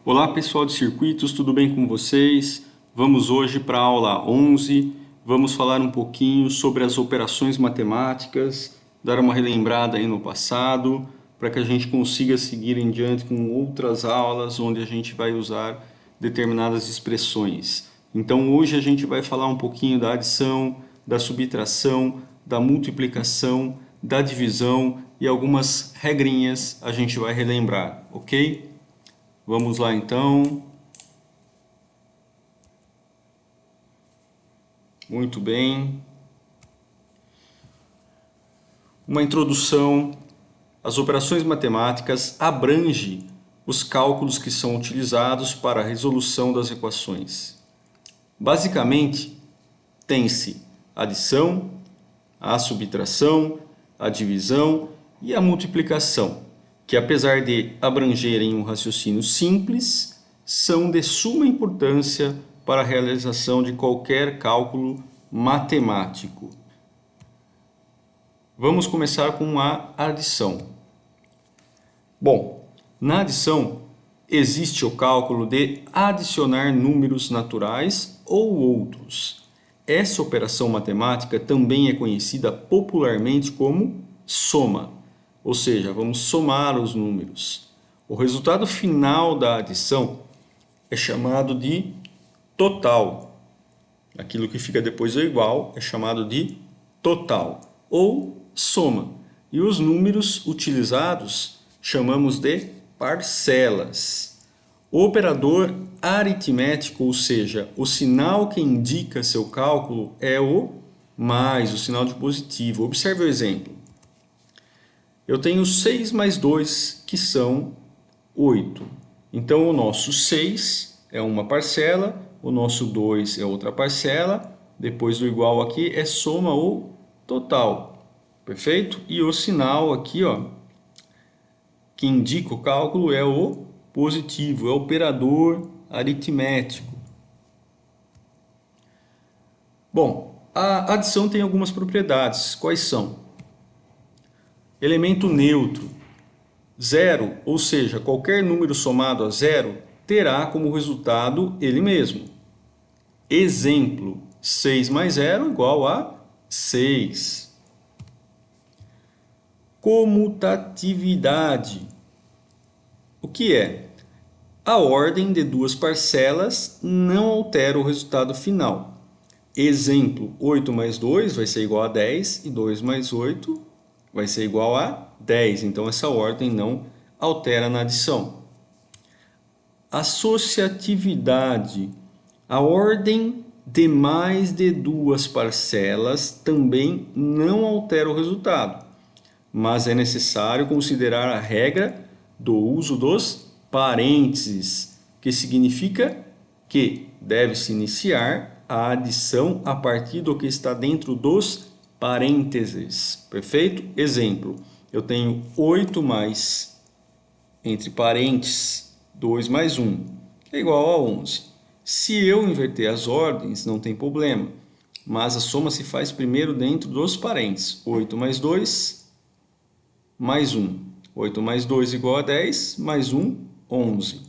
Olá pessoal de circuitos, tudo bem com vocês? Vamos hoje para a aula 11, vamos falar um pouquinho sobre as operações matemáticas, dar uma relembrada aí no passado, para que a gente consiga seguir em diante com outras aulas onde a gente vai usar determinadas expressões. Então hoje a gente vai falar um pouquinho da adição, da subtração, da multiplicação, da divisão e algumas regrinhas a gente vai relembrar, ok? Vamos lá então. Muito bem. Uma introdução. As operações matemáticas abrangem os cálculos que são utilizados para a resolução das equações. Basicamente, tem-se a adição, a subtração, a divisão e a multiplicação, que apesar de abrangerem um raciocínio simples, são de suma importância para a realização de qualquer cálculo matemático. Vamos começar com a adição. Bom, na adição existe o cálculo de adicionar números naturais ou outros. Essa operação matemática também é conhecida popularmente como soma, ou seja, vamos somar os números. O resultado final da adição é chamado de total. Aquilo que fica depois do igual é chamado de total ou soma. E os números utilizados chamamos de parcelas. O operador aritmético, ou seja, o sinal que indica seu cálculo é o mais, o sinal de positivo. Observe o exemplo. Eu tenho 6 mais 2, que são 8. Então, o nosso 6 é uma parcela, o nosso 2 é outra parcela, depois do igual aqui é soma ou total. Perfeito? E o sinal aqui, ó, que indica o cálculo é o positivo, é o operador aritmético. Bom, a adição tem algumas propriedades. Quais são? Elemento neutro. Zero, ou seja, qualquer número somado a zero terá como resultado ele mesmo. Exemplo, 6 mais 0 igual a 6. Comutatividade. O que é? A ordem de duas parcelas não altera o resultado final. Exemplo, 8 mais 2 vai ser igual a 10 e 2 mais 8 vai ser igual a 10. Então, essa ordem não altera na adição. Associatividade. A ordem de mais de duas parcelas também não altera o resultado, mas é necessário considerar a regra do uso dos parênteses, que significa que deve-se iniciar a adição a partir do que está dentro dos parênteses. Perfeito? Exemplo, eu tenho 8 mais, entre parênteses, 2 mais 1, que é igual a 11. Se eu inverter as ordens, não tem problema, mas a soma se faz primeiro dentro dos parênteses. 8 mais 2 mais 1. 8 mais 2 igual a 10, mais 1, 11.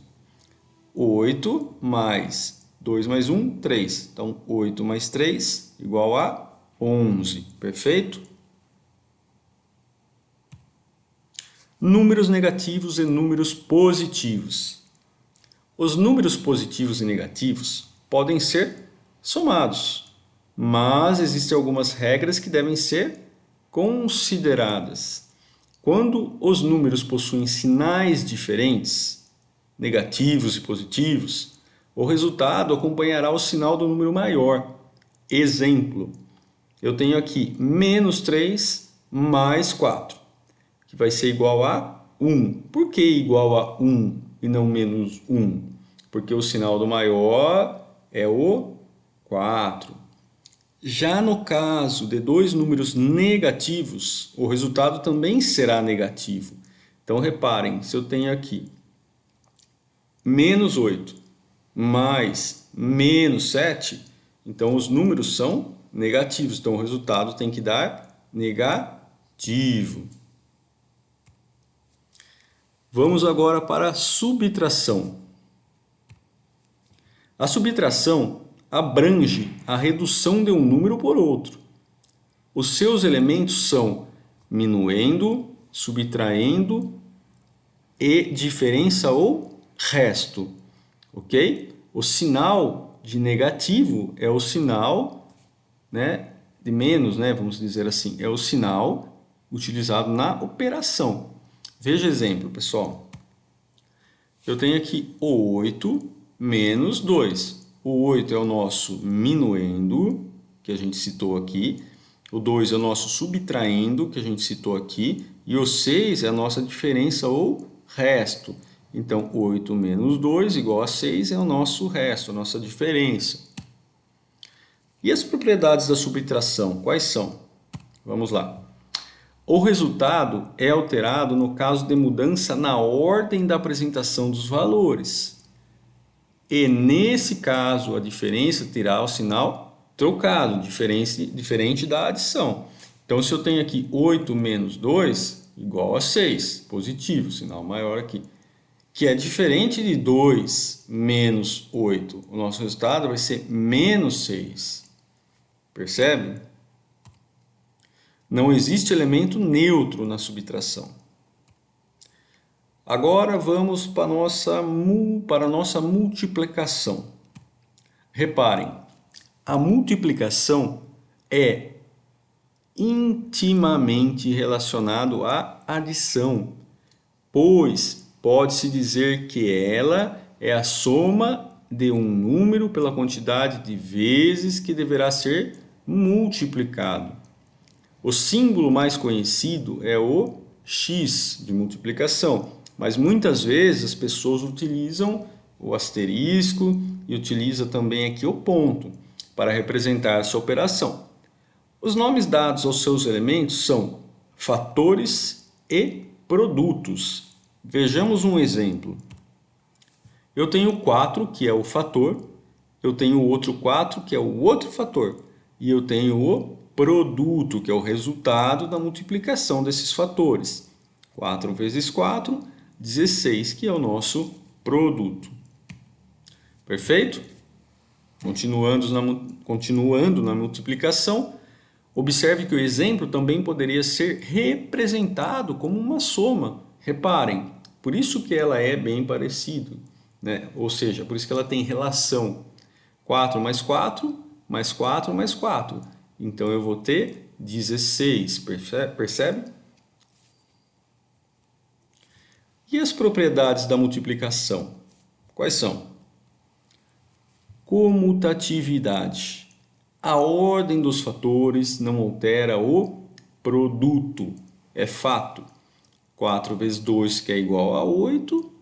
8 mais 2 mais 1, 3. Então, 8 mais 3 igual a 11. Perfeito? Números negativos e números positivos. Os números positivos e negativos podem ser somados, mas existem algumas regras que devem ser consideradas. Quando os números possuem sinais diferentes, negativos e positivos, o resultado acompanhará o sinal do número maior. Exemplo, eu tenho aqui menos 3 mais 4, que vai ser igual a 1. Por que igual a 1 e não menos 1? Porque o sinal do maior é o 4. Já no caso de dois números negativos, o resultado também será negativo. Então, reparem, se eu tenho aqui menos 8 mais menos 7, então os números são negativos. Então, o resultado tem que dar negativo. Vamos agora para a subtração. A subtração abrange a redução de um número por outro. Os seus elementos são minuendo, subtraindo e diferença ou resto, ok? O sinal de negativo é o sinal, né, de menos, né, vamos dizer assim, é o sinal utilizado na operação. Veja exemplo, pessoal. Eu tenho aqui o 8 menos 2. O 8 é o nosso minuendo, que a gente citou aqui. O 2 é o nosso subtraindo, que a gente citou aqui. E o 6 é a nossa diferença ou resto. Então, 8 menos 2 igual a 6 é o nosso resto, a nossa diferença. E as propriedades da subtração, quais são? Vamos lá. O resultado é alterado no caso de mudança na ordem da apresentação dos valores. E nesse caso, a diferença terá o sinal trocado, diferente da adição. Então, se eu tenho aqui 8 menos 2, igual a 6, positivo, sinal maior aqui. Que é diferente de 2 menos 8. O nosso resultado vai ser menos 6. Percebe? Não existe elemento neutro na subtração. Agora vamos para a nossa multiplicação. Reparem, a multiplicação é intimamente relacionado à adição, pois pode-se dizer que ela é a soma de um número pela quantidade de vezes que deverá ser multiplicado. O símbolo mais conhecido é o x de multiplicação, mas muitas vezes as pessoas utilizam o asterisco e utilizam também aqui o ponto para representar essa operação. Os nomes dados aos seus elementos são fatores e produtos. Vejamos um exemplo. Eu tenho 4, que é o fator, eu tenho outro 4, que é o outro fator, e eu tenho o produto, que é o resultado da multiplicação desses fatores. 4 vezes 4, 16, que é o nosso produto. Perfeito? Continuando na multiplicação, observe que o exemplo também poderia ser representado como uma soma. Reparem, por isso que ela é bem parecida, né? Ou seja, por isso que ela tem relação 4 mais 4, mais 4 mais 4. Então, eu vou ter 16, percebe? E as propriedades da multiplicação? Quais são? Comutatividade. A ordem dos fatores não altera o produto. É fato. 4 vezes 2, que é igual a 8.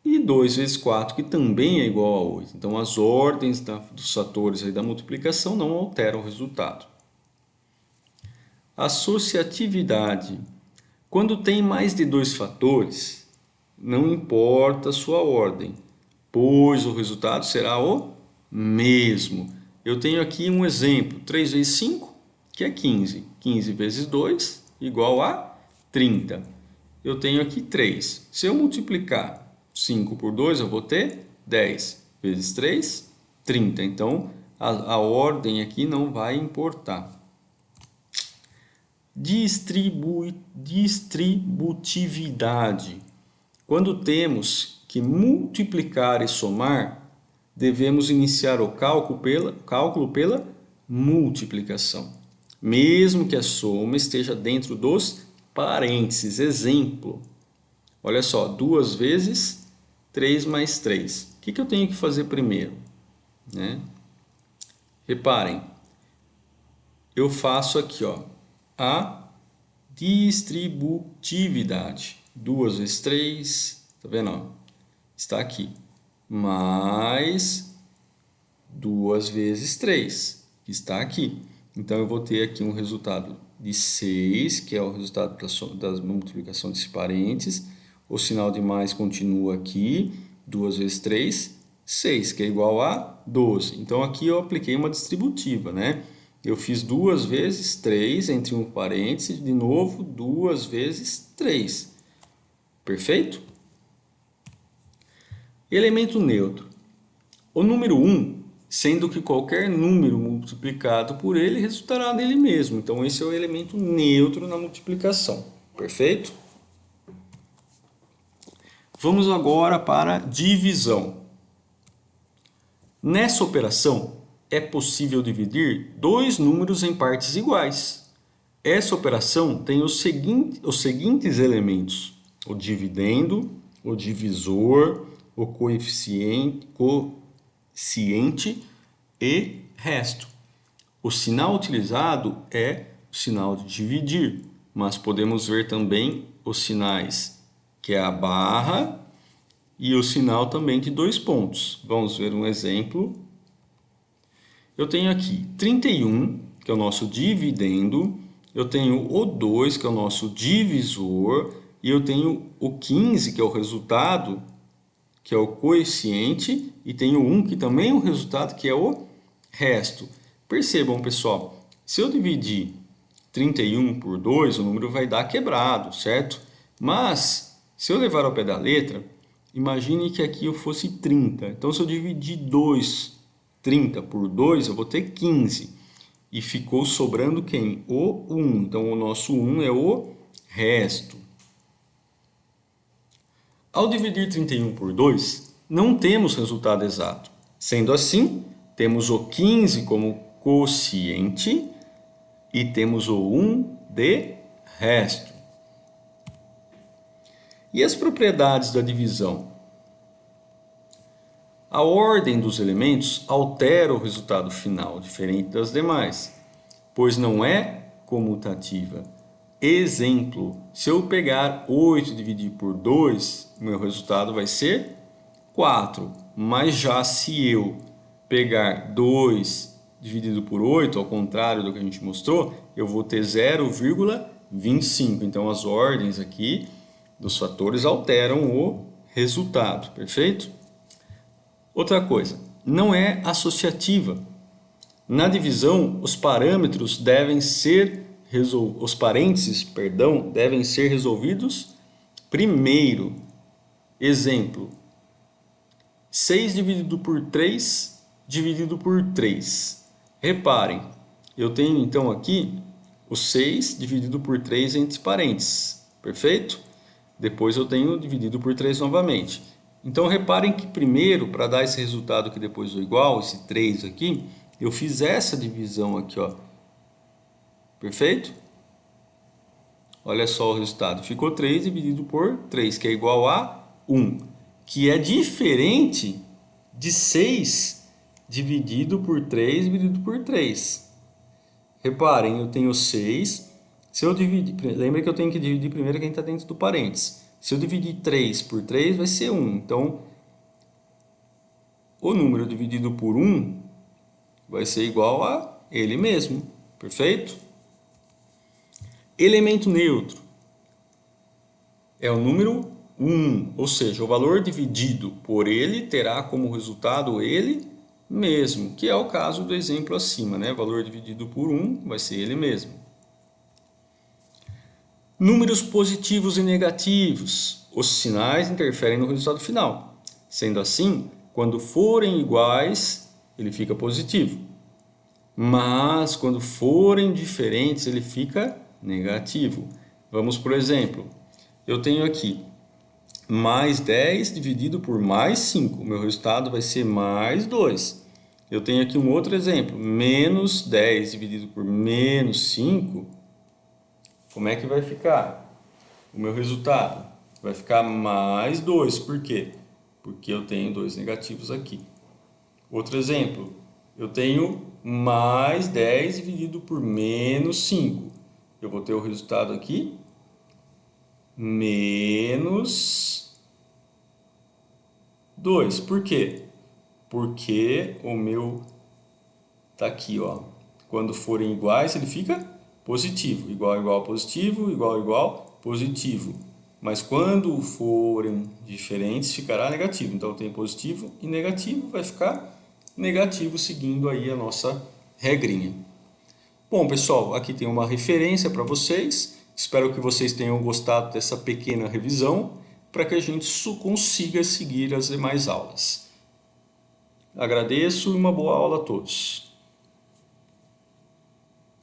E 2 vezes 4, que também é igual a 8. Então, as ordens dos fatores aí da multiplicação não alteram o resultado. Associatividade. Quando tem mais de 2 fatores, não importa a sua ordem, pois o resultado será o mesmo. Eu tenho aqui um exemplo, 3 vezes 5, que é 15. 15 vezes 2, igual a 30. Eu tenho aqui 3. Se eu multiplicar 5 por 2, eu vou ter 10 vezes 3, 30. Então, a ordem aqui não vai importar. Distributividade. Quando temos que multiplicar e somar, devemos iniciar o cálculo pela multiplicação, mesmo que a soma esteja dentro dos parênteses. Exemplo, olha só, 2 vezes 3 mais 3. O que eu tenho que fazer primeiro? Né? Reparem, eu faço aqui, ó, a distributividade. 2 vezes 3, tá vendo? Ó? Está aqui. Mais 2 vezes 3, que está aqui. Então, eu vou ter aqui um resultado de 6, que é o resultado da multiplicação desse parênteses. O sinal de mais continua aqui. 2 vezes 3, 6, que é igual a 12. Então, aqui eu apliquei uma distributiva, né? Eu fiz 2 vezes 3 entre um parênteses, de novo 2 vezes 3. Perfeito? Elemento neutro. O número 1, sendo que qualquer número multiplicado por ele resultará nele mesmo. Então, esse é o elemento neutro na multiplicação. Perfeito? Vamos agora para divisão. Nessa operação, é possível dividir dois números em partes iguais. Essa operação tem os seguintes elementos: o dividendo, o divisor, o coeficiente e resto. O sinal utilizado é o sinal de dividir, mas podemos ver também os sinais que é a barra e o sinal também de 2 pontos. Vamos ver um exemplo. Eu tenho aqui 31, que é o nosso dividendo, eu tenho o 2, que é o nosso divisor, e eu tenho o 15, que é o resultado, que é o coeficiente, e tenho 1, que também é o resultado, que é o resto. Percebam, pessoal, se eu dividir 31 por 2, o número vai dar quebrado, certo? Mas, se eu levar ao pé da letra, imagine que aqui eu fosse 30. Então, se eu dividir 30 por 2, eu vou ter 15. E ficou sobrando quem? O 1. Então, o nosso 1 é o resto. Ao dividir 31 por 2, não temos resultado exato. Sendo assim, temos o 15 como quociente e temos o 1 de resto. E as propriedades da divisão? A ordem dos elementos altera o resultado final, diferente das demais, pois não é comutativa. Exemplo, se eu pegar 8 e dividir por 2, meu resultado vai ser 4. Mas já se eu pegar 2 dividido por 8, ao contrário do que a gente mostrou, eu vou ter 0,25. Então, as ordens aqui dos fatores alteram o resultado, perfeito? Outra coisa, não é associativa. Na divisão, os parênteses devem ser resolvidos primeiro. Exemplo, 6 dividido por 3, dividido por 3. Reparem, eu tenho então aqui o 6 dividido por 3 entre parênteses, perfeito? Depois eu tenho dividido por 3 novamente. Então reparem que primeiro, para dar esse resultado aqui depois do igual, esse 3 aqui, eu fiz essa divisão aqui, ó. Perfeito? Olha só o resultado. Ficou 3 dividido por 3, que é igual a 1. Que é diferente de 6 dividido por 3 dividido por 3. Reparem, eu tenho 6. Se eu dividir, lembra que eu tenho que dividir primeiro quem está dentro do parênteses. Se eu dividir 3 por 3, vai ser 1. Então, o número dividido por 1 vai ser igual a ele mesmo. Perfeito? Elemento neutro é o número 1, ou seja, o valor dividido por ele terá como resultado ele mesmo, que é o caso do exemplo acima, né? Valor dividido por 1 vai ser ele mesmo. Números positivos e negativos. Os sinais interferem no resultado final. Sendo assim, quando forem iguais, ele fica positivo. Mas quando forem diferentes, ele fica negativo. Vamos, por exemplo, eu tenho aqui mais 10 dividido por mais 5. O meu resultado vai ser mais 2. Eu tenho aqui um outro exemplo, menos 10 dividido por menos 5. Como é que vai ficar? O meu resultado vai ficar mais 2. Por quê? Porque eu tenho 2 negativos aqui. Outro exemplo, eu tenho mais 10 dividido por menos 5. Eu vou ter o resultado aqui, menos 2. Por quê? Porque o meu tá aqui, ó. Quando forem iguais, ele fica positivo. Igual, igual, positivo. Igual, igual, positivo. Mas quando forem diferentes, ficará negativo. Então, tem positivo e negativo, vai ficar negativo, seguindo aí a nossa regrinha. Bom, pessoal, aqui tem uma referência para vocês. Espero que vocês tenham gostado dessa pequena revisão, para que a gente consiga seguir as demais aulas. Agradeço e uma boa aula a todos.